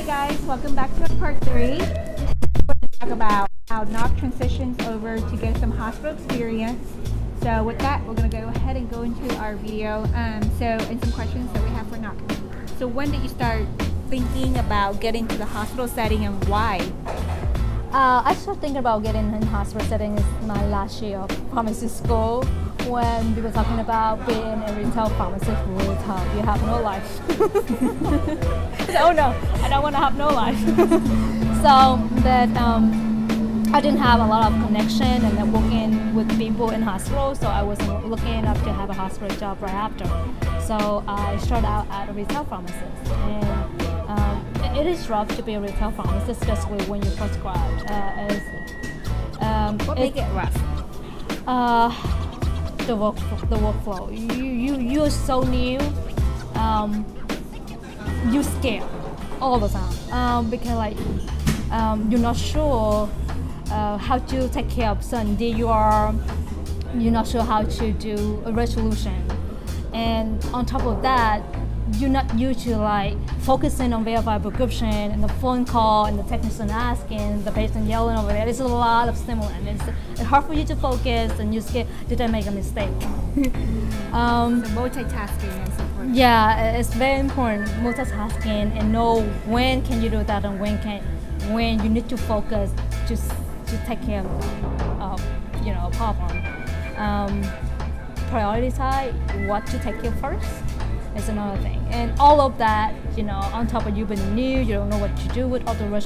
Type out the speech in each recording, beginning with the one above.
guys, welcome back to part 3. We're going to talk about how Ngoc transitions over to get some hospital experience. So with that, we're going to go ahead and go into our video and some questions that we have for Ngoc. So when did you start thinking about getting to the hospital setting and why? I started thinking about getting in hospital setting in my last year of pharmacy school when we were talking about being a retail pharmacist really tough. You have no life. Oh no, I don't want to have no life. So that I didn't have a lot of connection and then working with people in hospitals, so I wasn't looking enough to have a hospital job right after. So I started out at a retail pharmacist, and it is rough to be a retail pharmacist, especially when you first grad. What make it rough? The workflow. You're so new. You scared all the time because you're not sure how to take care of something. You're not sure how to do a resolution, and on top of that, you're not used to focusing on verifiable prescription and the phone call and the technician asking, the patient yelling over there. There's a lot of stimulant. It's hard for you to focus, and you're scared, did I make a mistake? So multitasking and so forth. Yeah, it's very important, multitasking, and know when can you do that and when you need to focus to take care of a problem. Prioritize what to take care first is another thing, and all of that, on top of you being new, you don't know what to do with all the rush.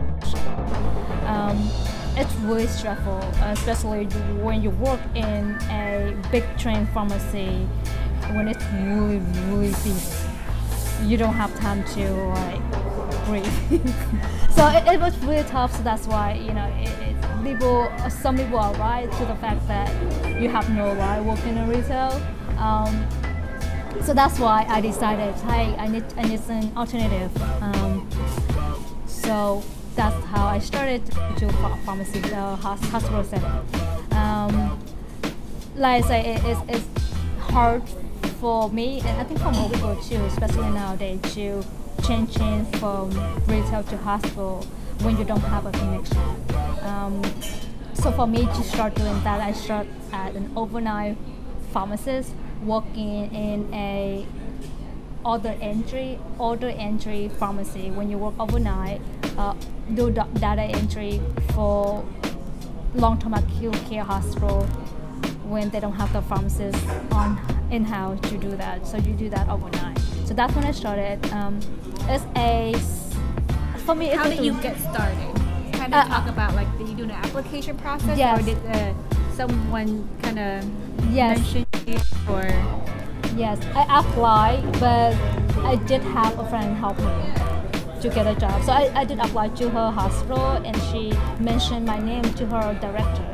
It's really stressful, especially when you work in a big chain pharmacy when it's really, really busy. You don't have time to breathe. So it was really tough. So that's why some people are right to the fact that you have no life working in retail. So that's why I decided, hey, I need an alternative. So that's how I started to pharmacy, hospital setting. Like I say, it's hard for me, and I think for more people too, especially nowadays, to change from retail to hospital when you don't have a connection. So for me to start doing that, I start at an overnight pharmacist, working in a order entry pharmacy. When you work overnight, do data entry for long-term acute care hospital when they don't have the pharmacist on in-house to do that. So you do that overnight. So that's when I started. For me, how did you get started? Kind of talk about did you do an application process, yes. or did someone kind of yes. mention it, or? Yes, I applied, but I did have a friend help me to get a job. So I did apply to her hospital, and she mentioned my name to her director.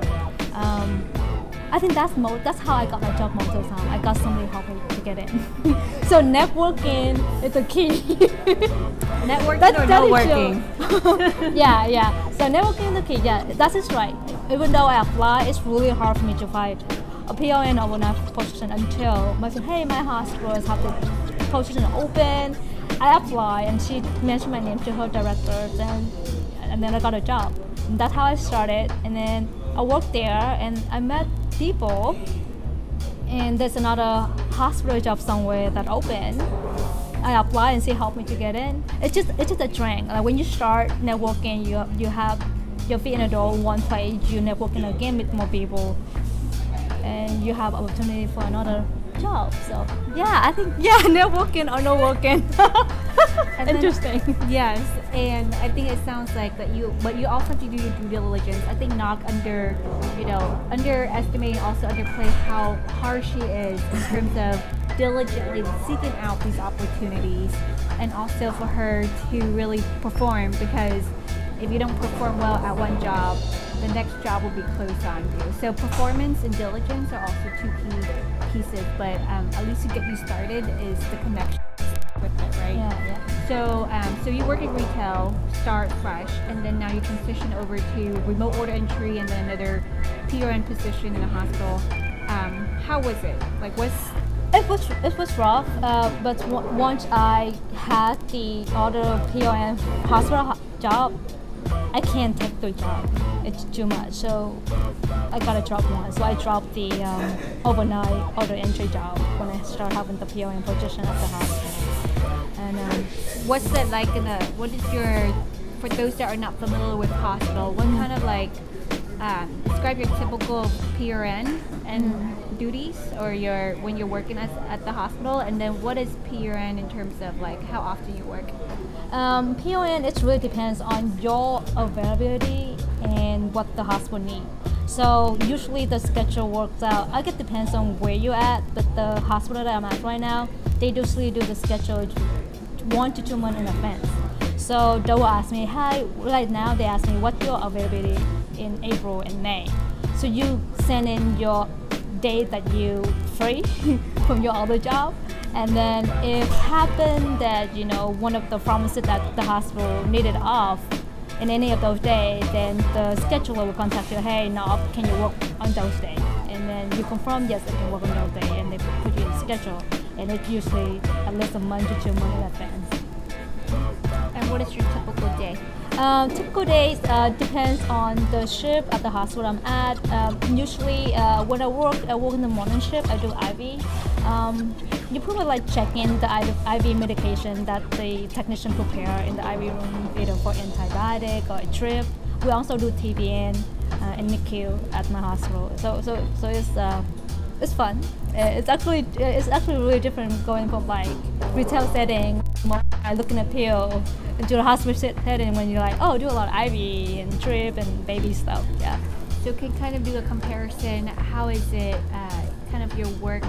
I think that's how I got my job most of the time. I got somebody help me to get in. So networking is the key. Networking or no working? Yeah. So networking is the key. Yeah, that is right. Even though I apply, it's really hard for me to find a PRN overnight position until my friend, hey, my hospital have the position open. I apply, and she mentioned my name to her director, and then I got a job. And that's how I started, and then I worked there, and I met people, and there's another hospital job somewhere that opened. I applied, and she helped me to get in. It's just a trend. When you start networking, you have your feet in the door one place, you networking again with more people, and you have opportunity for another job. So I think networking or no working. Interesting. Yes, and I think it sounds like that you also have to do your due diligence. I think Ngoc underestimating, also underplays how hard she is in terms of diligently seeking out these opportunities, and also for her to really perform, because if you don't perform well at one job, the next job will be closed on you. So performance and diligence are also two key pieces, but at least to get you started is the connection with it, right? Yeah. So you work in retail, start fresh, and then now you transition over to remote order entry and then another PRN position in a hospital. How was it? It was rough, but once I had the other PRN hospital job, I can't take the job. It's too much, so I gotta drop one. So I dropped the overnight order entry job when I started having the PRN position at the hospital. And What's that like what is your, for those that are not familiar with hospital, what kind of like, describe your typical PRN and duties, or when you're working at the hospital, and then what is PRN in terms of like how often you work? PRN, it really depends on your availability and what the hospital needs. So usually the schedule works out. I guess it depends on where you're at, but the hospital that I'm at right now, they usually do the schedule 1 to 2 months in advance. So they will ask me, hi, right now they ask me what's your availability in April and May. So you send in your date that you free from your other job, and then if happened that one of the pharmacists at the hospital needed off in any of those days, then the scheduler will contact you, hey, no, can you work on those days? And then you confirm, yes, I can work on those days, and they put you in schedule, and it's usually at least a month to 2 months in advance. And what is your typical day? Typical days depends on the shift at the hospital I'm at. Usually, when I work in the morning shift. I do IV. You probably like check in the IV medication that the technician prepare in the IV room, either for antibiotic or a drip. We also do TPN and NICU at my hospital. So it's fun. It's actually really different going from like retail setting, looking at pill, into the hospital setting when you're like, do a lot of IV and drip and baby stuff. Yeah. So can kind of do a comparison. How is it kind of your work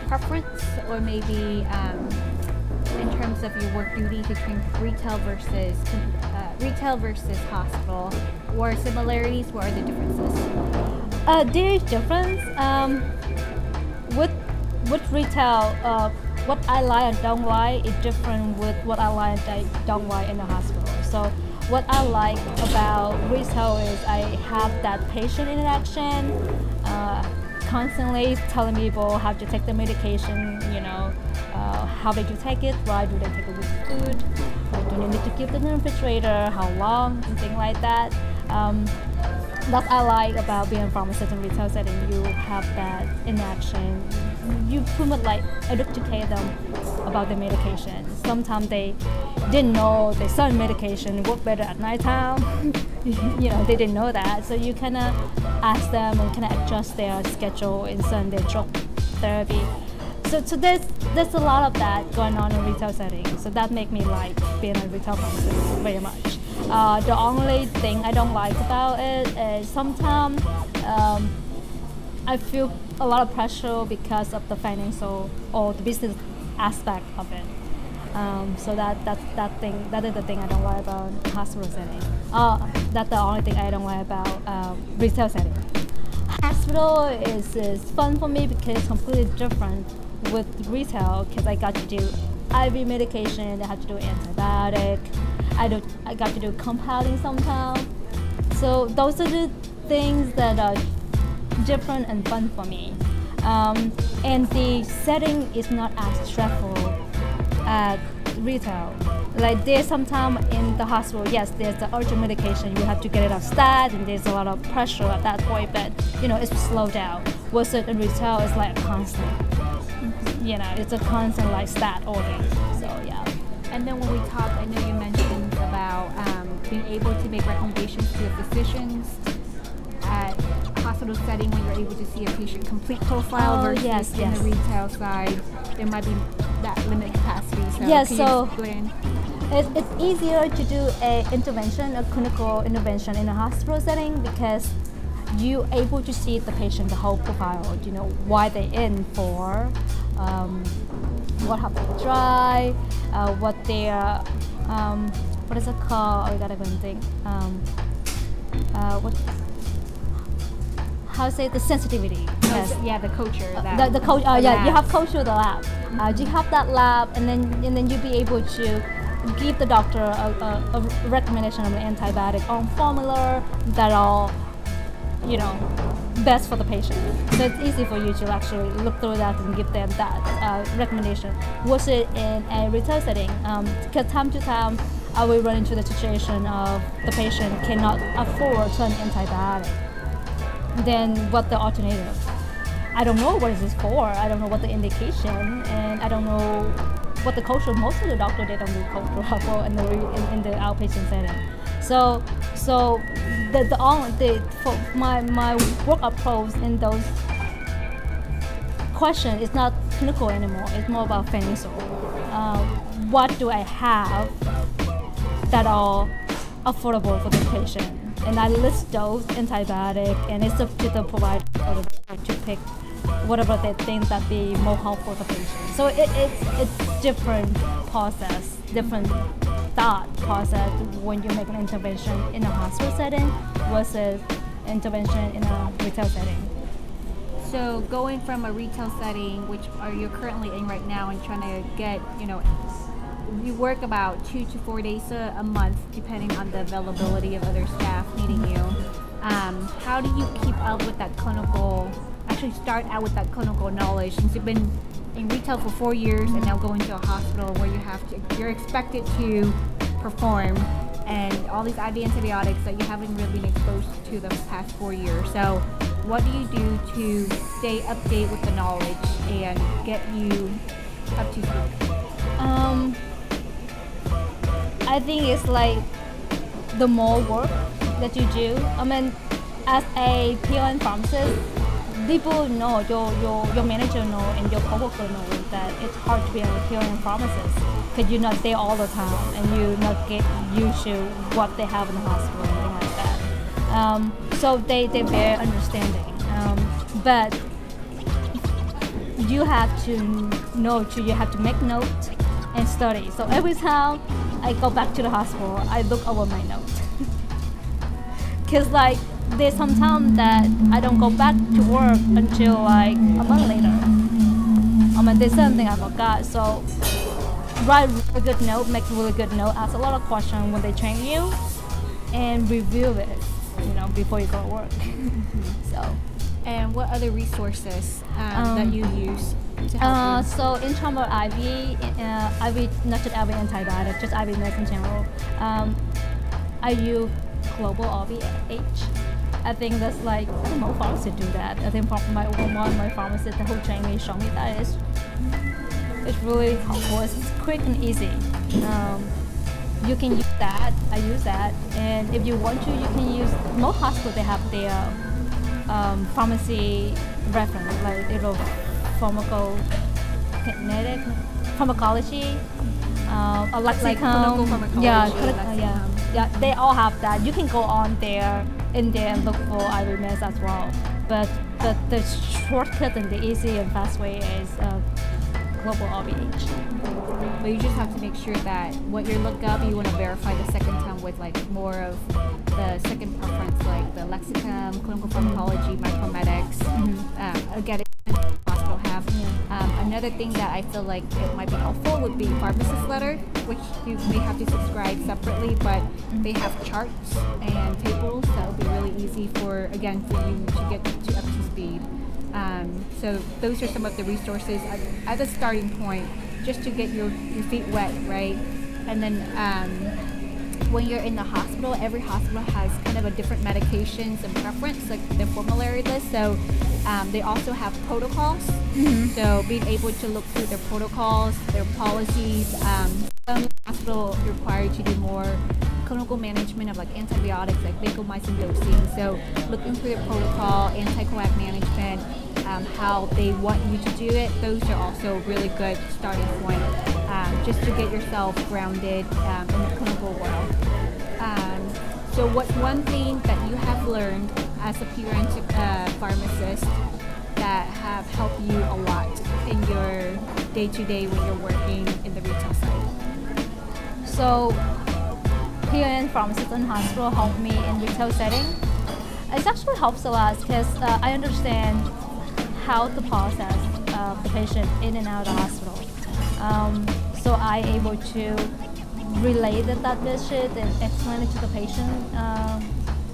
preference, or maybe in terms of your work duty between retail versus hospital, or similarities? What are the differences? There is difference. With retail, what I like and don't like is different with what I like and I don't like in the hospital. So what I like about retail is I have that patient interaction, constantly telling people how to take the medication, how they do take it, why do they take it with food, do they need to keep it in the refrigerator, how long, and things like that. That I like about being a pharmacist in retail setting. You have that interaction. You pretty much like educate them about the medication. Sometimes they didn't know the certain medication work better at nighttime. They didn't know that. So you kind of ask them and kind of adjust their schedule in certain their drug therapy. So there's a lot of that going on in retail setting. So that make me like being a retail pharmacist very much. The only thing I don't like about it is sometimes I feel a lot of pressure because of the financial or the business aspect of it. So that is the thing I don't like about hospital setting. That's the only thing I don't like about retail setting. Hospital is fun for me because it's completely different with retail, because I got to do IV medication, I had to do antibiotic, I got to do compounding sometimes. So those are the things that are different and fun for me. And the setting is not as stressful at retail. Like there's sometimes in the hospital, yes, there's the urgent medication, you have to get it off stat, and there's a lot of pressure at that point, but it's slowed down. Whereas in retail, it's like constant. It's a constant like stat order. So yeah. And then when we talked, I know you mentioned about being able to make recommendations to the physicians at hospital setting when you're able to see a patient complete profile versus in the retail side, there might be that limited capacity. So yes, can so you explain? It's easier to do a clinical intervention in a hospital setting because you're able to see the patient, the whole profile, why they're in for, what happened dry, what their, what is it called? I gotta go and think. How to say the sensitivity? Yes. Yeah, the culture. The culture. You have culture of the lab. You have that lab, and then you'll be able to give the doctor a recommendation of an antibiotic on formula that are best for the patient. So it's easy for you to actually look through that and give them that recommendation. Was it in a retail setting? Because time to time, I will run into the situation of the patient cannot afford an antibiotic. Then what the alternative? I don't know what is this for. I don't know what the indication, and I don't know what the culture. Most of the doctor they don't do cultural in the outpatient setting. So for my work approach in those questions is not clinical anymore. It's more about financial. What do I have that are affordable for the patient? And I list those antibiotic, and it's up to the provider to pick whatever they think that be more helpful for the patient. So it's different process, different thought process when you make an intervention in a hospital setting versus intervention in a retail setting. So going from a retail setting, which are you currently in right now, and trying to get, you work about 2 to 4 days a month, depending on the availability of other staff needing you. How do you keep up with that start out with that clinical knowledge, since you've been in retail for 4 years and now going to a hospital where you're expected to perform, and all these IV antibiotics that you haven't really been exposed to the past 4 years. So what do you do to stay update with the knowledge and get you up to speed? I think it's like the more work that you do. I mean, as a PRN pharmacist, people know, your manager know, and your coworker know that it's hard to be a PRN pharmacist because you're not there all the time and you not get used to what they have in the hospital and things like that. So they're very understanding. But you have to know, you have to make notes and study. So every time I go back to the hospital, I look over my notes. Because there's some time that I don't go back to work until a month later. There's something I forgot. So write a good note, make a really good note, ask a lot of questions when they train you, and review it, before you go to work. And what other resources that you use to help you? So in terms of IV, not just IV antibiotic, just IV meds in general, I use Global RVH. I think that's most pharmacists do that. I think one of my pharmacists who trained me showed me that it's really helpful. It's quick and easy. You can use that. I use that, and if you want to, you can use. Most hospitals they have their pharmacy reference, pharmacology, a lexicon. Yeah, they all have that. You can go on there and look for IV meds as well. But the shortcut and the easy and fast way is Global RVH. But you just have to make sure that what you look up, you want to verify the second time with more of the second preference, like the lexicon, clinical pharmacology, micromedics. Again, hospital have. Another thing that I feel like it might be helpful would be Pharmacist letter, which you may have to subscribe separately, but they have charts and tables that will be really easy for you to get up to speed. So those are some of the resources as a starting point, just to get your feet wet, right? And then when you're in the hospital, every hospital has kind of a different medications and preference, like the formulary list. So they also have protocols. So being able to look through their protocols, their policies. Some hospitals require you to do more clinical management of antibiotics, like vancomycin dosing. So looking through the protocol, anticoag management, how they want you to do it, those are also really good starting point, just to get yourself grounded in the clinical world. So what's one thing that you have learned as a PRN pharmacist that have helped you a lot in your day-to-day when you're working in the retail side? So PRN pharmacist in hospital helped me in retail setting. It actually helps a lot because I understand how to process the patient in and out of the hospital. So I able to relate that visit and explain it to the patient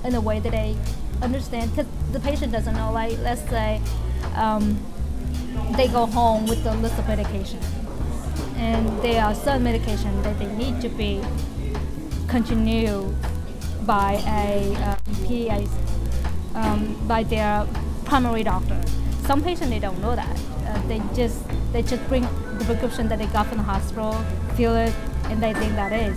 in a way that they understand because the patient doesn't know. Like let's say they go home with a list of medication, and there are some medication that they need to be continued by a PA, by their primary doctor. Some patients they don't know that. They just bring the prescription that they got from the hospital, fill it, and they think that is.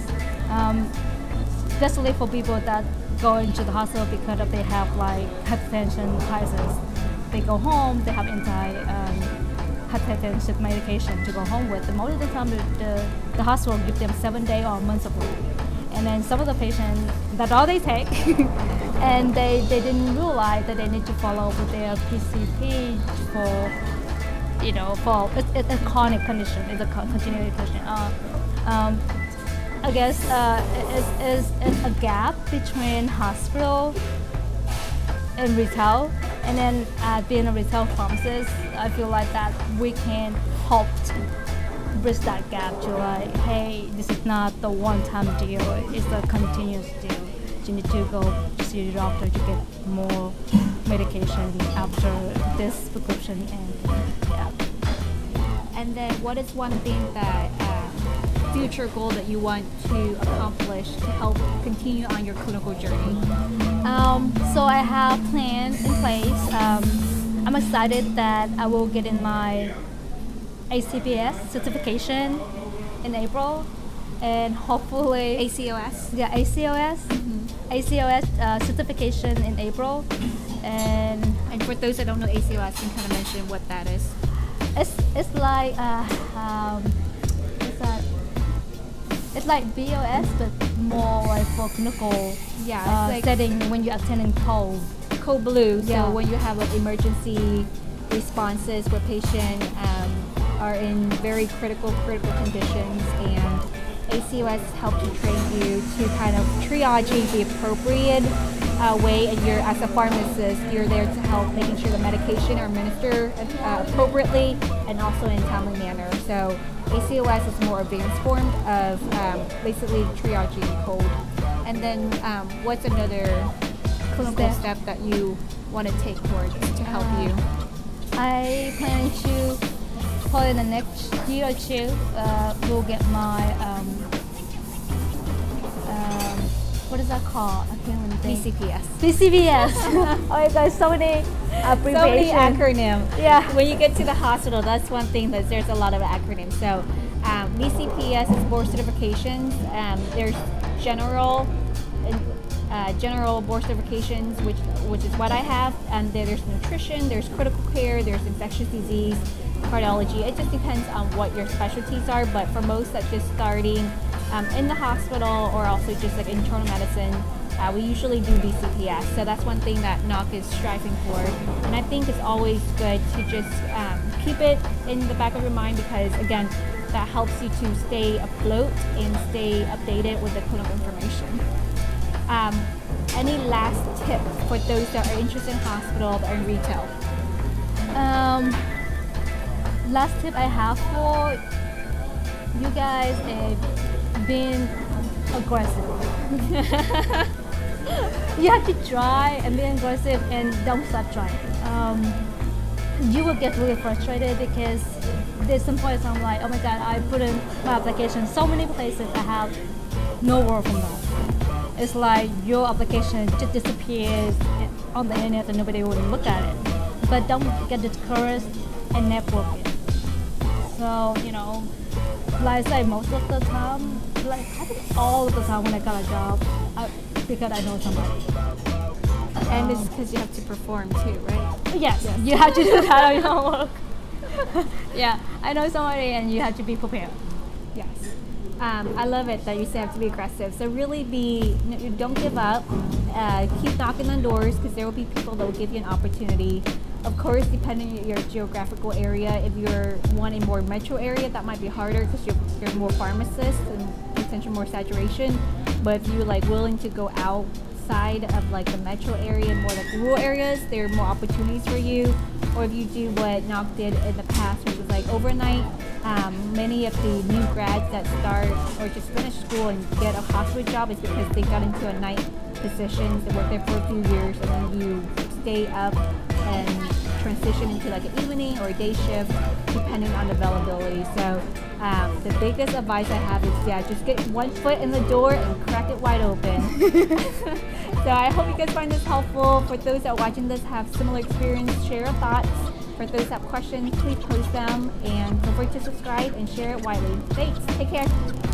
Especially for people that go into the hospital because they have like hypertension crisis. They go home, they have hypertensive medication to go home with. And most of the time, the hospital gives them 7 days or a month supply. And then some of the patients, that's all they take, and they didn't realize that they need to follow up with their PCP for it's a chronic condition, it's a continuing condition. I guess it's a gap between hospital and retail, and then being a retail pharmacist, I feel like that we can help bridge that gap to like, hey, this is not the one-time deal, it's a continuous deal. You need to go to see your doctor to get more medication after this prescription, and yeah. And then what is one thing that future goal that you want to accomplish to help continue on your clinical journey? So I have plans in place. I'm excited that I will get in my ACPS certification in April, and hopefully ACOS? Yeah, ACOS. ACOS certification in April, and for those that don't know ACOS, can kind of mention what that is. it's like it's like BOS but more like for clinical It's like setting when you're attending cold blue. Yeah. So when you have like emergency responses where patients are in very critical conditions, and ACOS helps to train you to kind of triaging the appropriate way, and you're as a pharmacist, you're there to help making sure the medication are administered appropriately and also in a timely manner. So ACOS is more advanced form of basically triaging cold. And then what's another clinical step that you want to take towards to help you? I plan to probably in the next year or two we'll get my what is that called? I can't even think. BCPS. Oh my God, so many abbreviations. So many acronyms. Yeah. When you get to the hospital, that's one thing that there's a lot of acronyms. So BCPS is board certifications. There's general board certifications, which is what I have, and there's nutrition, there's critical care, there's infectious disease, cardiology. It just depends on what your specialties are, but for most that's just starting in the hospital or also just like internal medicine, we usually do BCPS. So that's one thing that Ngoc is striving for, and I think it's always good to just keep it in the back of your mind, because again, that helps you to stay afloat and stay updated with the clinical information. Any last tips for those that are interested in hospital or in retail? Last tip I have for you guys is being aggressive. You have to try and be aggressive and don't stop trying. You will get really frustrated because there's some points I'm like, oh my God, I put in my application so many places, I have no word from them. It's like your application just disappears on the internet and nobody will look at it. But don't get discouraged and network it. So, like I say, most of the time, like I think all of the time when I got a job, because I know somebody. And it's because you have to perform too, right? Yes, you have to do that on your work. Yeah, I know somebody and you have to be prepared. Yes. I love it that you say you have to be aggressive. So really don't give up. Keep knocking on doors, because there will be people that will give you an opportunity. Of course, depending on your geographical area, if you're wanting more metro area, that might be harder because you're more pharmacists and potentially more saturation. But if you're like willing to go outside of like the metro area, more like rural areas, there are more opportunities for you. Or if you do what Ngoc did in the past, which was like overnight many of the new grads that start or just finish school and get a hospital job is because they got into a night position. They work there for a few years and then you stay up and transition into like an evening or a day shift depending on availability. So the biggest advice I have is just get one foot in the door and crack it wide open. So I hope you guys find this helpful. For those that are watching this have similar experience, share your thoughts. For those that have questions, please post them and don't forget to subscribe and share it widely. Thanks. Take care.